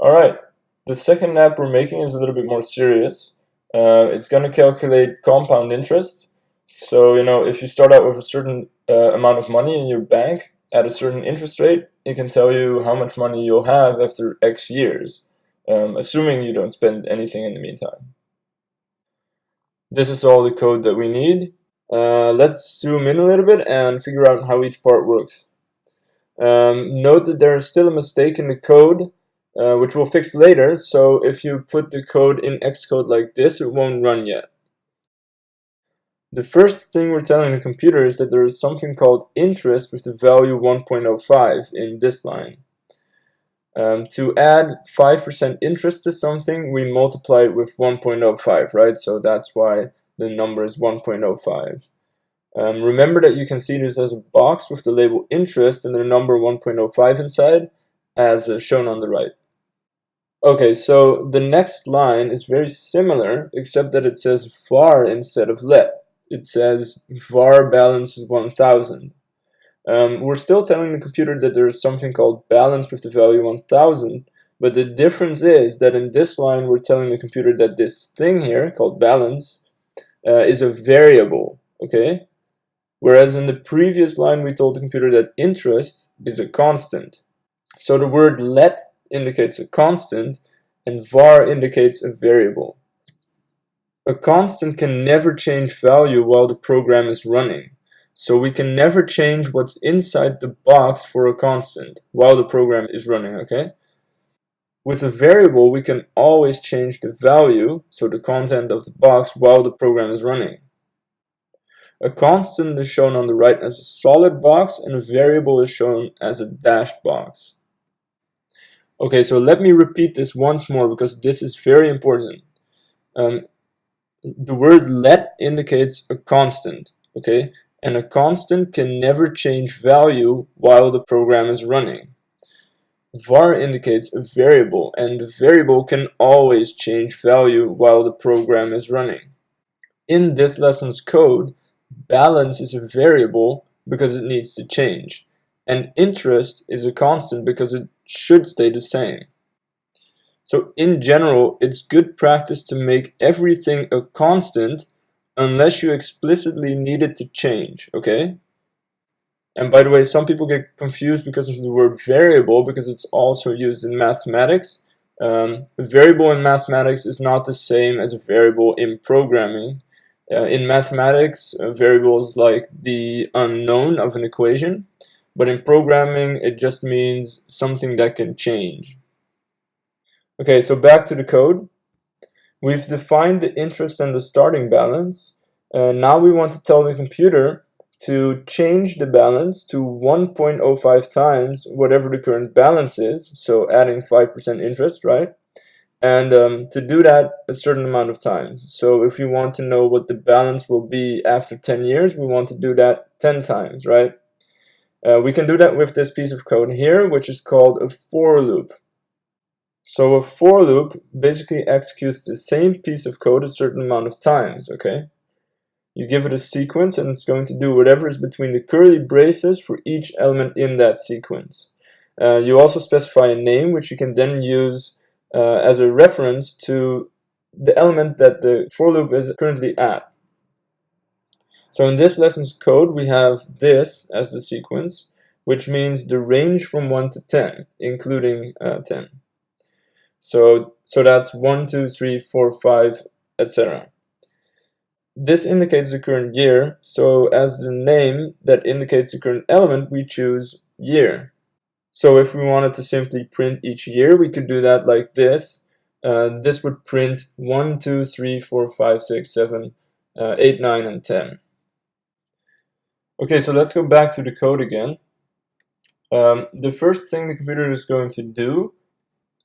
Alright, the second app we're making is a little bit more serious. It's going to calculate compound interest. So, if you start out with a certain amount of money in your bank at a certain interest rate, it can tell you how much money you'll have after X years, assuming you don't spend anything in the meantime. This is all the code that we need. Let's zoom in a little bit and figure out how each part works. Note that there is still a mistake in the code, which we'll fix later. So if you put the code in Xcode like this, it won't run yet. The first thing we're telling the computer is that there is something called interest with the value 1.05 in this line. To add 5% interest to something, we multiply it with 1.05, right? So that's why the number is 1.05. Remember that you can see this as a box with the label interest and the number 1.05 inside, as shown on the right. Okay, so the next line is very similar, except that it says var instead of let. It says var balance is 1000. We're still telling the computer that there is something called balance with the value 1000, but the difference is that in this line we're telling the computer that this thing here, called balance, is a variable, okay? Whereas in the previous line we told the computer that interest is a constant. So the word let indicates a constant and var indicates a variable. A constant can never change value while the program is running. So we can never change what's inside the box for a constant while the program is running, okay? With a variable, we can always change the value, so the content of the box, while the program is running. A constant is shown on the right as a solid box, and a variable is shown as a dashed box. Okay, so let me repeat this once more because this is very important. The word let indicates a constant, okay? And a constant can never change value while the program is running. Var indicates a variable, and the variable can always change value while the program is running. In this lesson's code, balance is a variable because it needs to change, and interest is a constant because it should stay the same. So in general, it's good practice to make everything a constant unless you explicitly need it to change, okay? And by the way, some people get confused because of the word variable because it's also used in mathematics. A variable in mathematics is not the same as a variable in programming. In mathematics, a variable is like the unknown of an equation, but in programming, it just means something that can change. Okay, so back to the code. We've defined the interest and the starting balance. Now we want to tell the computer to change the balance to 1.05 times whatever the current balance is, so adding 5% interest, right? And to do that a certain amount of times. So if you want to know what the balance will be after 10 years, we want to do that 10 times, right? We can do that with this piece of code here, which is called a for loop. So a for loop basically executes the same piece of code a certain amount of times, okay? You give it a sequence and it's going to do whatever is between the curly braces for each element in that sequence. You also specify a name which you can then use as a reference to the element that the for loop is currently at. So in this lesson's code we have this as the sequence, which means the range from 1 to 10, including 10. So that's 1, 2, 3, 4, 5, etc. This indicates the current year, so as the name that indicates the current element, we choose year. So if we wanted to simply print each year, we could do that like this. This would print 1, 2, 3, 4, 5, 6, 7, 8, 9, and 10. Okay, so let's go back to the code again. The first thing the computer is going to do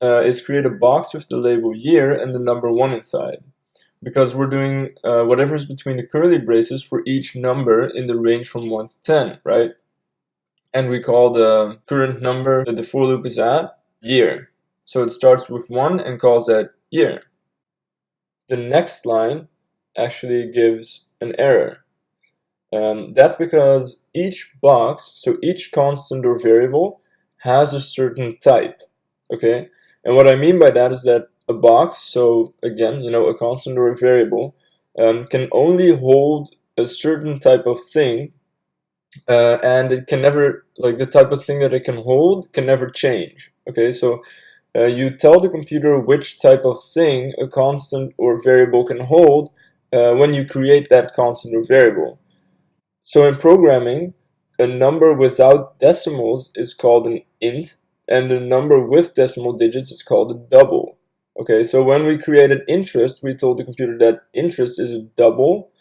is create a box with the label year and the number 1 inside, because we're doing whatever is between the curly braces for each number in the range from 1 to 10, right? And we call the current number that the for loop is at year. So it starts with 1 and calls that year. The next line actually gives an error. That's because each box, so each constant or variable, has a certain type, okay? And what I mean by that is that a box, so again, a constant or a variable, can only hold a certain type of thing, and it can never, like the type of thing that it can hold can never change. Okay, so you tell the computer which type of thing a constant or variable can hold when you create that constant or variable. So in programming, a number without decimals is called an int, and a number with decimal digits is called a double. Okay, so when we created interest, we told the computer that interest is a double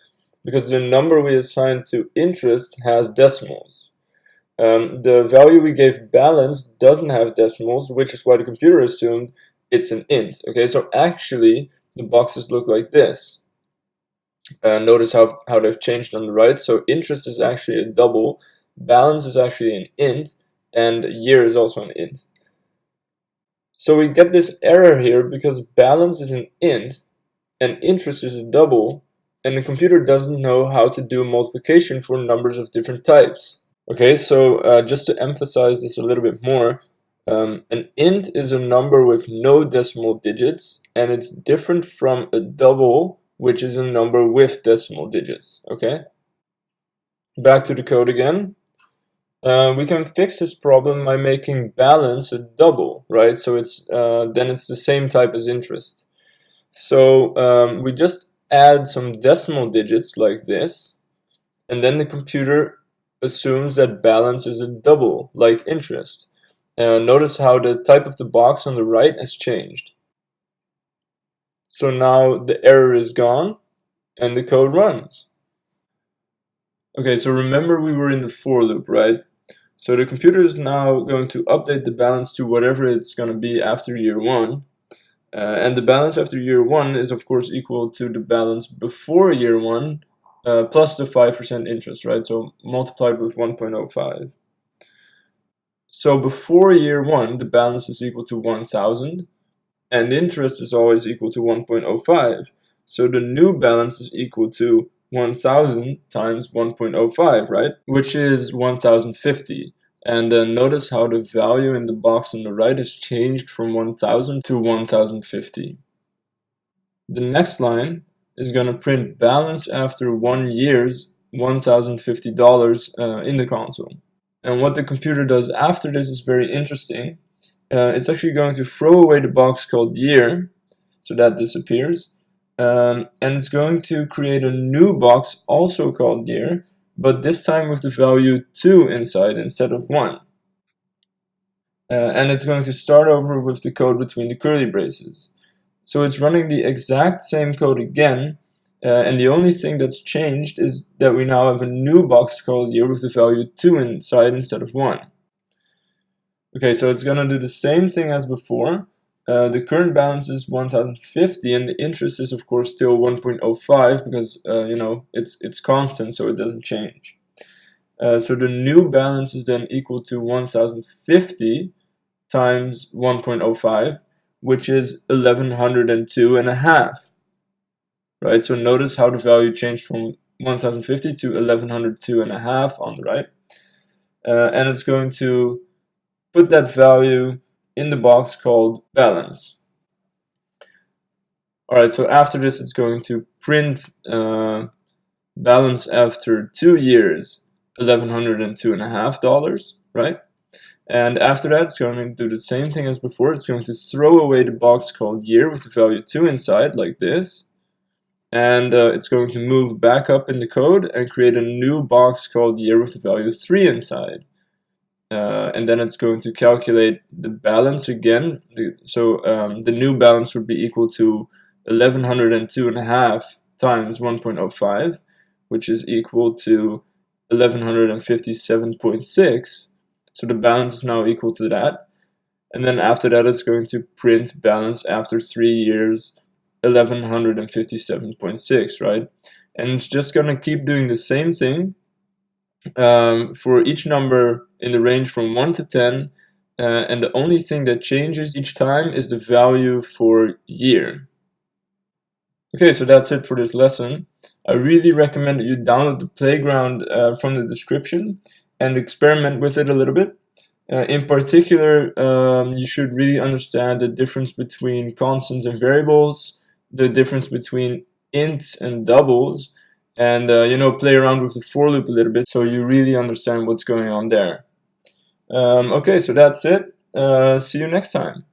because the number we assigned to interest has decimals. The value we gave balance doesn't have decimals, which is why the computer assumed it's an int. Okay, so actually the boxes look like this. Notice how they've changed on the right. So interest is actually a double, balance is actually an int, and year is also an int. So we get this error here because balance is an int and interest is a double, and the computer doesn't know how to do multiplication for numbers of different types. Okay, so just to emphasize this a little bit more, an int is a number with no decimal digits, and it's different from a double, which is a number with decimal digits. Okay, back to the code again. We can fix this problem by making balance a double, right? So then it's the same type as interest. So we just add some decimal digits like this, and then the computer assumes that balance is a double, like interest. Notice how the type of the box on the right has changed. So now the error is gone, and the code runs. Okay, so remember we were in the for loop, right? So the computer is now going to update the balance to whatever it's going to be after year 1. And the balance after year 1 is of course equal to the balance before year 1 plus the 5% interest, right? So multiplied with 1.05. So before year 1, the balance is equal to 1,000, and interest is always equal to 1.05. So the new balance is equal to 1,000 times 1.05, right? Which is 1,050. And then notice how the value in the box on the right has changed from 1,000 to 1,050. The next line is going to print balance after 1 year's $1,050 in the console. And what the computer does after this is very interesting. It's actually going to throw away the box called year, so that disappears. And it's going to create a new box also called year, but this time with the value 2 inside instead of 1. And it's going to start over with the code between the curly braces. So it's running the exact same code again, and the only thing that's changed is that we now have a new box called year with the value 2 inside instead of 1. Okay, so it's going to do the same thing as before. The current balance is 1,050, and the interest is of course still 1.05 because it's constant, so it doesn't change. So the new balance is then equal to 1,050 times 1.05, which is 1,102 and a half. Right, so notice how the value changed from 1,050 to 1,102 and a half on the right. And it's going to put that value in the box called balance. Alright, so after this it's going to print balance after 2 years, $1,102.50, right? And after that it's going to do the same thing as before. It's going to throw away the box called year with the value 2 inside, like this. And it's going to move back up in the code and create a new box called year with the value 3 inside. And then it's going to calculate the balance again. The new balance would be equal to 1,102.5 times 1.05, which is equal to 1,157.6. So the balance is now equal to that. And then after that, it's going to print balance after 3 years, 1,157.6, right? And it's just going to keep doing the same thing for each number in the range from 1 to 10, and the only thing that changes each time is the value for year. Okay, so that's it for this lesson. I really recommend that you download the playground from the description and experiment with it a little bit. In particular, you should really understand the difference between constants and variables, the difference between ints and doubles, and play around with the for loop a little bit so you really understand what's going on there. Okay, so that's it. See you next time.